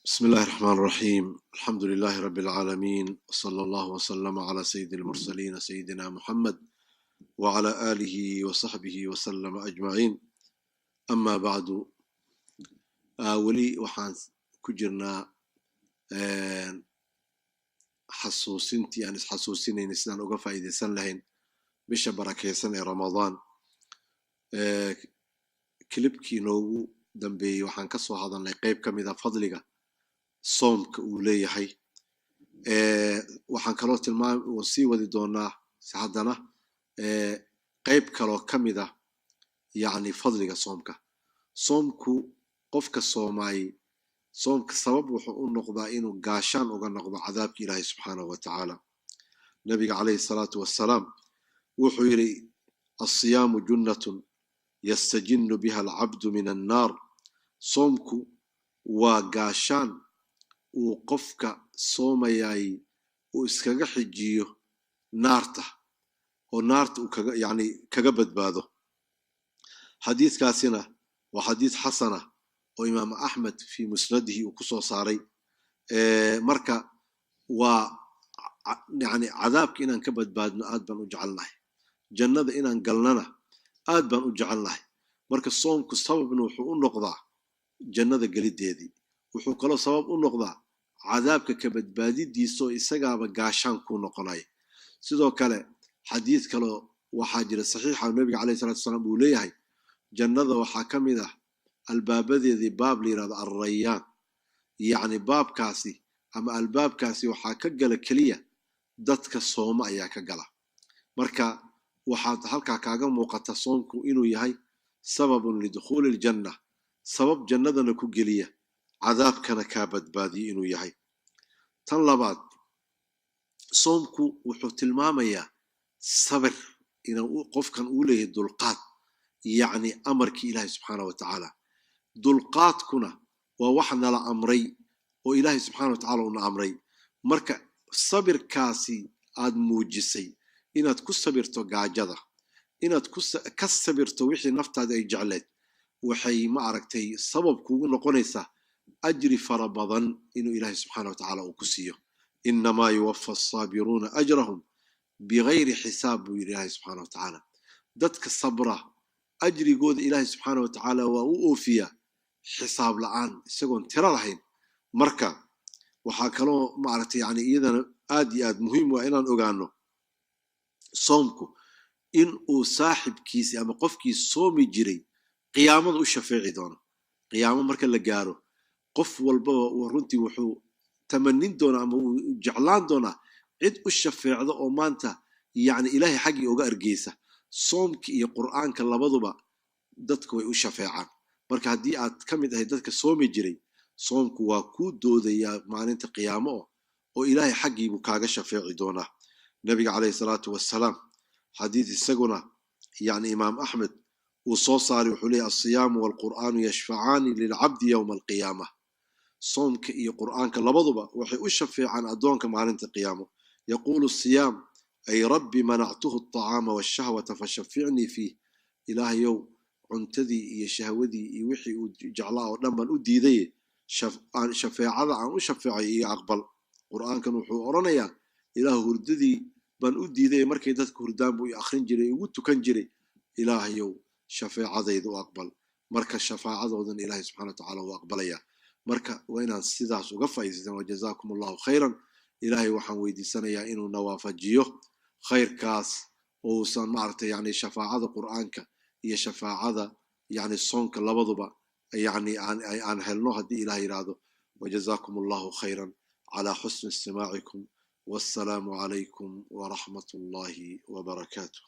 بسم الله الرحمن الرحيم الحمد لله رب العالمين وصلى الله وسلم على سيد المرسلين سيدنا محمد وعلى آله وصحبه وسلم أجمعين أما بعد ولي وحان كجرنا حسوسنتي يعني حسوسين نسان وقفا إذا سن لهن بش بركة سنة رمضان كليبكي نوغو دنبي وحان كسو هذا لقيب كميدا فضلك soomka uu leeyahay waxaan kaloo sii wadi doonaa haddana qayb kaloo ka mid ah yacni fadliga soomku qofka soomay soomka sabab wuxuu u noqdaa inuu gaashaan uga noqdo cadaabka ilaahay subxaanahu wa tacaala nabiga calayhi salaatu wassalaam wuxuu yidhi alsiyaamu junnatun yastajinnu biha alcabdu min annaar soomku waa gaashaan uu qofka soomayay uu iskaga xijiyo naarta oo naarta uu kaga badbaado xadiiskaasina waa xadiis xasana oo imaam axmed fi musnadihi uu kusoo saaray marka waa yani cadaabka inaan ka badbaadno aad baan u jecelnahay jannada inaan galnana aad baan u jecelnahay marka soomku sababna wuxuu u noqdaa jannada gelideedii wuxuu kaloo sabab u noqdaa cadaabka ka badbaadidiisa oo isagaaba gaashaan ku noqonay sidoo kale xadiis kale waxaa jira saxiixa nabiga calayhi salaatu wasalaam uu leeyahay jannada waxaa ka mid ah albaabadeedii baab la yidhahdo alrayaan yacni baabkaasi ama albaabkaasi waxaa ka gala keliya dadka sooma ayaa ka gala marka waxaad halkaa kaaga muuqata soomku inuu yahay sababun lidukhuuli aljanna sabab jannadana ku geliya cadaabkana kaa badbaadiyo inuu yahay tan labaad soomku wuxuu tilmaamayaa sabir inuu qofkan uu leeyahay dulqaad yacni amarkii ilaahay subxaanahu wa tacaala dulqaadkuna waa wax nala amray oo ilaahay subxaanahu wa tacaala una amray marka sabirkaasi aad muujisay inaad ku sabirto gaajada inaad ka sabirto wixii naftaada ay jecleed waxay ma aragtay sabab kugu noqonaysaa أجري فربضا إنه إلهي سبحانه وتعالى أكسيه إنما يوفى الصابرون أجرهم بغير حساب إلهي سبحانه وتعالى دتك الصبرة أجري قود إلهي سبحانه وتعالى وأوفيا حساب لعان سيقون ترى الحين مركا وحاكلو معرتي يعني إذا آد مهم وإنا أغانو صومكو إن صاحب كيسي أما قف كيس صومي جري قيامة الشفاعي دون قيامة مركا لقارو qof walbaba runtii wuxuu tamanin doonaa ama uu jeclaan doonaa cid u shafeecdo oo maanta yani ilaahay xaggii uga argeysa soomka iyo qur'aanka labaduba dadka way u shafeecaan marka haddii aad ka mid ahay dadka soomi jiray soomku waa kuu doodayaa maalinta qiyaamo oo ilaahay xaggiibuu kaaga shafeeci doonaa nabiga calayhi salaatu wassalaam xadiis isaguna yani imaam axmed uu soo saaray wuxuu leeyahy alsiyaamu waalqur'aanu yashfacaani lilcabdi yowma alqiyaama soomka iyo qur'aanka labaduba waxay u shafeecaan addoonka maalinta qiyaamo yaquulu siyaam ay rabbi manactuhu alطacaama washahwata fashaficnii fiih ilaahayow cuntadii iyo shahwadii iyo wixii uu jeclaa oo dhan baan u diidaye shafeecada aan u shafeecay iyo aqbal qur'aankan wuxuu odhanayaa ilaah hurdadii baan u diidaye markay dadka hurdaan buu i akhrin jiray ugu tukan jiray ilaahayow shafeecadayda u aqbal marka shafaacadoodan ilaahay subxana wa tacaala uu aqbalaya marka waa inaan sidaas uga faa'iidaysan wajazaakum allahu khayran ilaahay waxaan weydiisanayaa inuu nawaafajiyo khayrkaas oo uusan maaragtay yani shafaacada qur'aanka iyo shafaacada yani soonka labaduba yani aan helno haddii ilaah yidhaahdo wajazaakum allahu khayran calaa xusni istimaacikum wassalaamu calaykum waraxmat ullahi wabarakaatuh